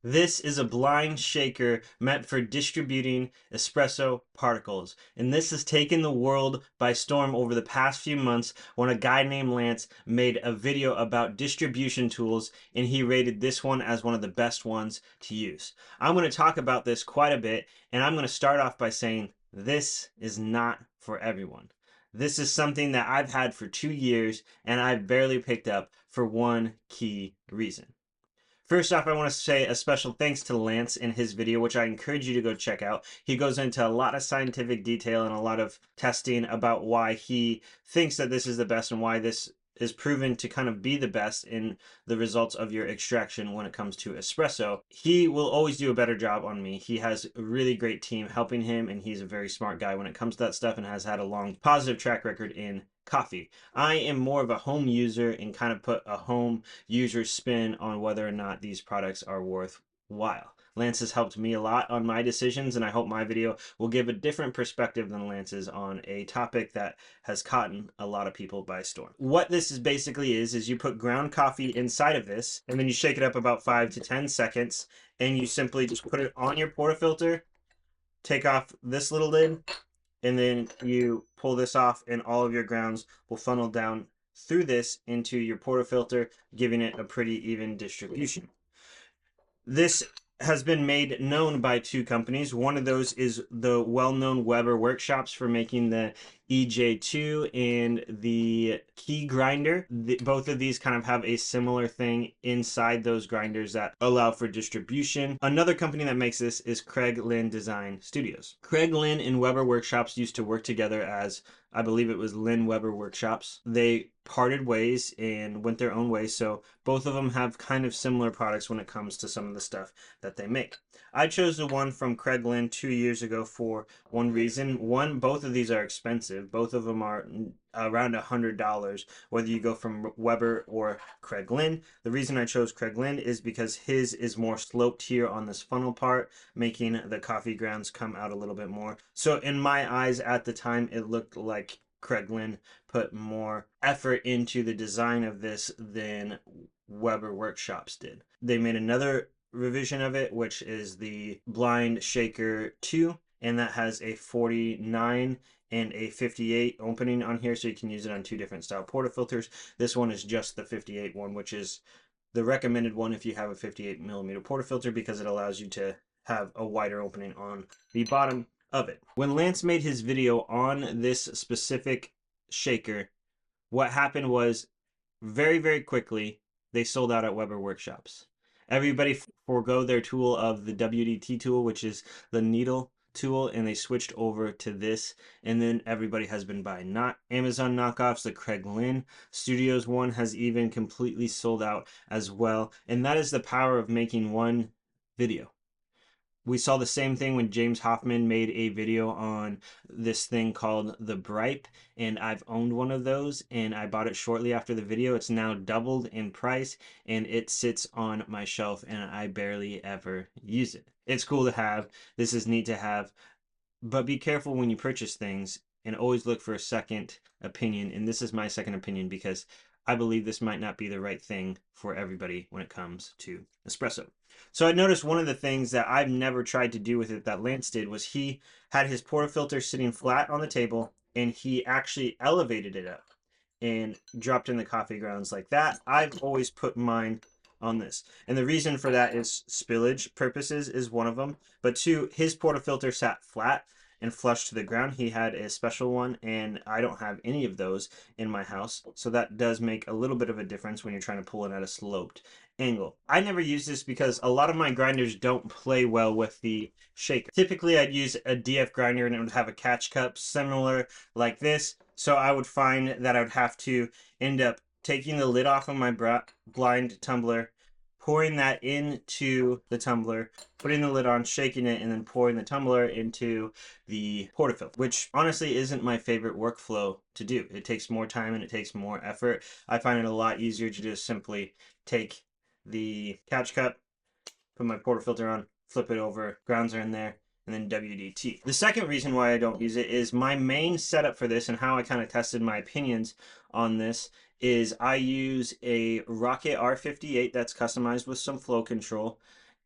This is a blind shaker meant for distributing espresso particles. And this has taken the world by storm over the past few months when a guy named Lance made a video about distribution tools and he rated this one as one of the best ones to use. I'm going to talk about this quite a bit, and I'm going to start off by saying this is not for everyone. This is something that I've had for 2 years and I've barely picked up for one key reason. First off, I want to say a special thanks to Lance in his video, which I encourage you to go check out. He goes into a lot of scientific detail and a lot of testing about why he thinks that this is the best and why this is proven to kind of be the best in the results of your extraction when it comes to espresso. He will always do a better job on me. He has a really great team helping him, and he's a very smart guy when it comes to that stuff and has had a long positive track record in coffee. I am more of a home user and kind of put a home user spin on whether or not these products are worthwhile. Lance has helped me a lot on my decisions, and I hope my video will give a different perspective than Lance's on a topic that has caught a lot of people by storm. What this is basically is you put ground coffee inside of this, and then you shake it up about 5 to 10 seconds, and you simply just put it on your portafilter, take off this little lid, and then you pull this off, and all of your grounds will funnel down through this into your portafilter, giving it a pretty even distribution. This has been made known by two companies. One of those is the well-known Weber Workshops for making the EJ2 and the Key Grinder. Both of these kind of have a similar thing inside those grinders that allow for distribution. Another company that makes this is Craig Lynn Design Studios. Craig Lynn and Weber Workshops used to work together as, I believe it was Lynn Weber Workshops. They parted ways and went their own way, so both of them have kind of similar products when it comes to some of the stuff that they make. I chose the one from Craig Lynn 2 years ago for one reason. One, both of these are expensive. Both of them are around $100, whether you go from Weber or Craig Lynn. The reason I chose Craig Lynn is because his is more sloped here on this funnel part, making the coffee grounds come out a little bit more. So in my eyes at the time, it looked like Craig Lynn put more effort into the design of this than Weber Workshops did. They made another revision of it, which is the Blind Shaker 2, and that has a 49 and a 58 opening on here, so you can use it on two different style portafilters. This one is just the 58 one, which is the recommended one if you have a 58 millimeter portafilter, because it allows you to have a wider opening on the bottom of it. When Lance made his video on this specific shaker, what happened was very quickly they sold out at Weber Workshops. Everybody forego their tool of the WDT tool, which is the needle tool, and they switched over to this, and then everybody has been buying. Not Amazon knockoffs. The Craig Lynn Studios one has even completely sold out as well, and that is the power of making one video. We saw the same thing when James Hoffman made a video on this thing called the Bripe, and I've owned one of those, and I bought it shortly after the video. It's now doubled in price, and it sits on my shelf, and I barely ever use it. It's cool to have. This is neat to have, but be careful when you purchase things, and always look for a second opinion. And this is my second opinion because I believe this might not be the right thing for everybody when it comes to espresso. So I noticed one of the things that I've never tried to do with it that Lance did was he had his portafilter sitting flat on the table, and he actually elevated it up and dropped in the coffee grounds like that. I've always put mine on this, and the reason for that is spillage purposes is one of them, but two, his portafilter sat flat and flush to the ground. He had a special one, and I don't have any of those in my house, so that does make a little bit of a difference when you're trying to pull it at a sloped angle. I never use this because a lot of my grinders don't play well with the shaker. Typically I'd use a DF grinder and it would have a catch cup similar like this, so I would find that I would have to end up taking the lid off of my blind tumbler, pouring that into the tumbler, putting the lid on, shaking it, and then pouring the tumbler into the portafilter, which honestly isn't my favorite workflow to do. It takes more time and it takes more effort. I find it a lot easier to just simply take the catch cup, put my portafilter on, flip it over, grounds are in there, and then WDT. The second reason why I don't use it is my main setup for this, and how I kind of tested my opinions on this is I use a Rocket R58 that's customized with some flow control,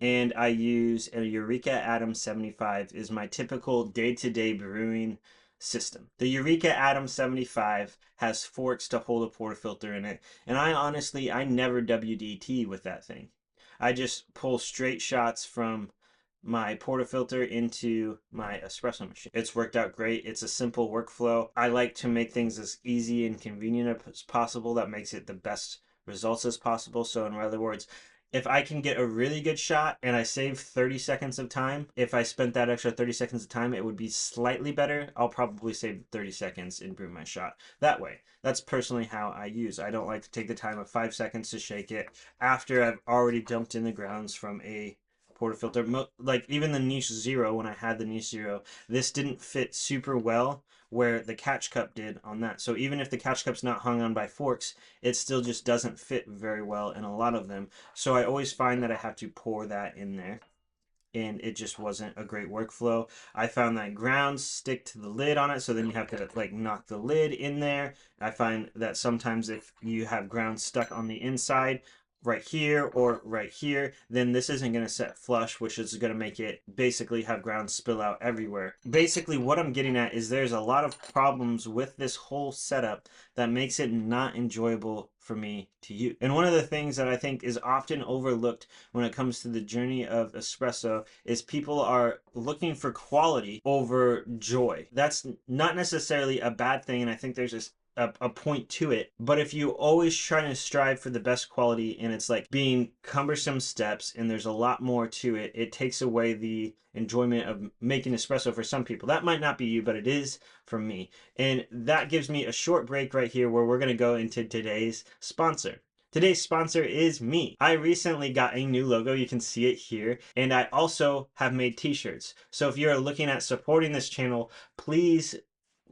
and I use a Eureka Atom 75 is my typical day-to-day brewing system. The Eureka Atom 75 has forks to hold a portafilter in it, and I never WDT with that thing. I just pull straight shots from my portafilter into my espresso machine. It's worked out great. It's a simple workflow. I like to make things as easy and convenient as possible. That makes it the best results as possible. So in other words, if I can get a really good shot and I save 30 seconds of time, if I spent that extra 30 seconds of time, it would be slightly better. I'll probably save 30 seconds and brew my shot that way. That's personally how I use. I don't like to take the time of 5 seconds to shake it after I've already dumped in the grounds from a portafilter. Like even the niche zero, when I had the niche zero, this didn't fit super well where the catch cup did on that. So even if the catch cup's not hung on by forks, it still just doesn't fit very well in a lot of them. So I always find that I have to pour that in there, and it just wasn't a great workflow. I found that grounds stick to the lid on it, so then you have to like knock the lid in there. I find that sometimes if you have grounds stuck on the inside, right here or right here, then this isn't going to set flush, which is going to make it basically have grounds spill out everywhere. Basically what I'm getting at is there's a lot of problems with this whole setup that makes it not enjoyable for me to use. And one of the things that I think is often overlooked when it comes to the journey of espresso is people are looking for quality over joy. That's not necessarily a bad thing, and I think there's a point to it. But if you always try to strive for the best quality and it's like being cumbersome steps and there's a lot more to it, it takes away the enjoyment of making espresso for some people. That might not be you, but it is for me. And that gives me a short break right here where we're going to go into today's sponsor. Today's sponsor is me. I recently got a new logo. You can see it here. And I also have made t-shirts. So if you're looking at supporting this channel, please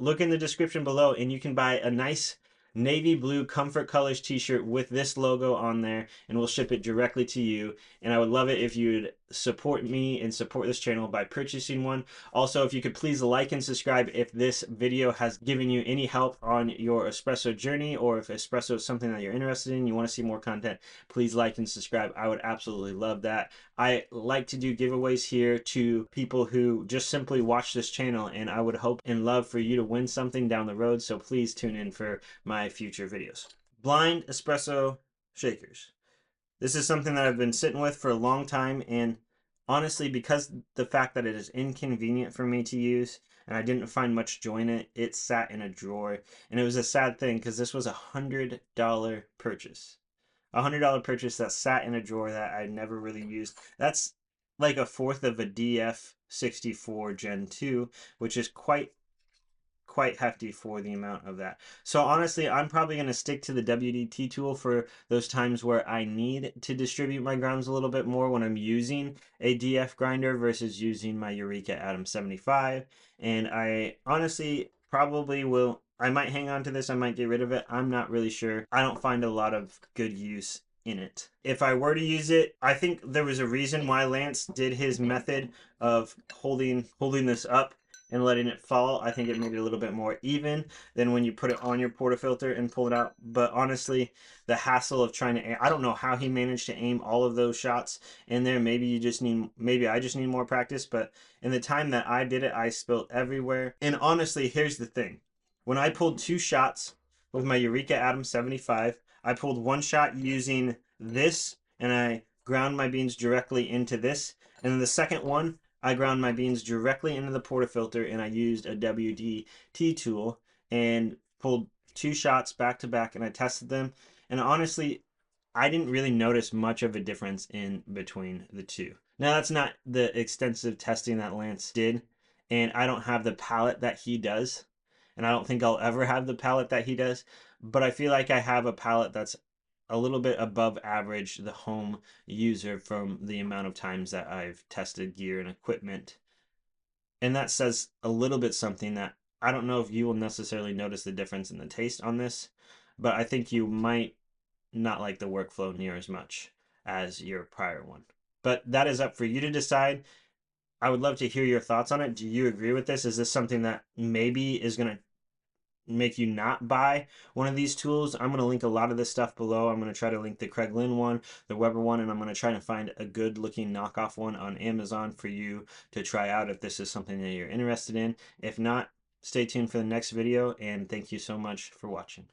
look in the description below and you can buy a nice navy blue Comfort Colors t-shirt with this logo on there, and we'll ship it directly to you. And I would love it if you'd support me and support this channel by purchasing one. Also, if you could please like and subscribe if this video has given you any help on your espresso journey, or if espresso is something that you're interested in, you want to see more content, please like and subscribe. I would absolutely love that. I like to do giveaways here to people who just simply watch this channel, and I would hope and love for you to win something down the road, so please tune in for my future videos. Blind espresso shakers. This is something that I've been sitting with for a long time, and honestly, because the fact that it is inconvenient for me to use and I didn't find much joy in it, it sat in a drawer. And it was a sad thing because this was $100 purchase. $100 purchase that sat in a drawer that I never really used. That's like a fourth of a DF64 Gen 2, which is quite hefty for the amount of that. So honestly, I'm probably going to stick to the WDT tool for those times where I need to distribute my grounds a little bit more when I'm using a DF grinder versus using my Eureka Atom 75. And I honestly probably will, I might hang on to this, I might get rid of it. I'm not really sure. I don't find a lot of good use in it. If I were to use it, I think there was a reason why Lance did his method of holding this up and letting it fall. I think it made it a little bit more even than when you put it on your portafilter and pull it out. But honestly, the hassle of trying to aim, I don't know how he managed to aim all of those shots in there. Maybe I just need more practice. But in the time that I did it, I spilled everywhere. And honestly, here's the thing. When I pulled 2 shots with my Eureka Atom 75, I pulled 1 shot using this and I ground my beans directly into this. And then the second one, I ground my beans directly into the portafilter and I used a WDT tool and pulled 2 shots back to back and I tested them. And honestly, I didn't really notice much of a difference in between the two. Now, that's not the extensive testing that Lance did, and I don't have the palette that he does, and I don't think I'll ever have the palette that he does, but I feel like I have a palette that's a little bit above average, the home user, from the amount of times that I've tested gear and equipment. And that says a little bit something that I don't know if you will necessarily notice the difference in the taste on this, but I think you might not like the workflow near as much as your prior one. But that is up for you to decide. I would love to hear your thoughts on it. Do you agree with this? Is this something that maybe is going to make you not buy one of these tools. I'm going to link a lot of this stuff below. I'm going to try to link the Craig Lynn one, the Weber one, and I'm going to try to find a good looking knockoff one on Amazon for you to try out if this is something that you're interested in. If not, stay tuned for the next video, and thank you so much for watching.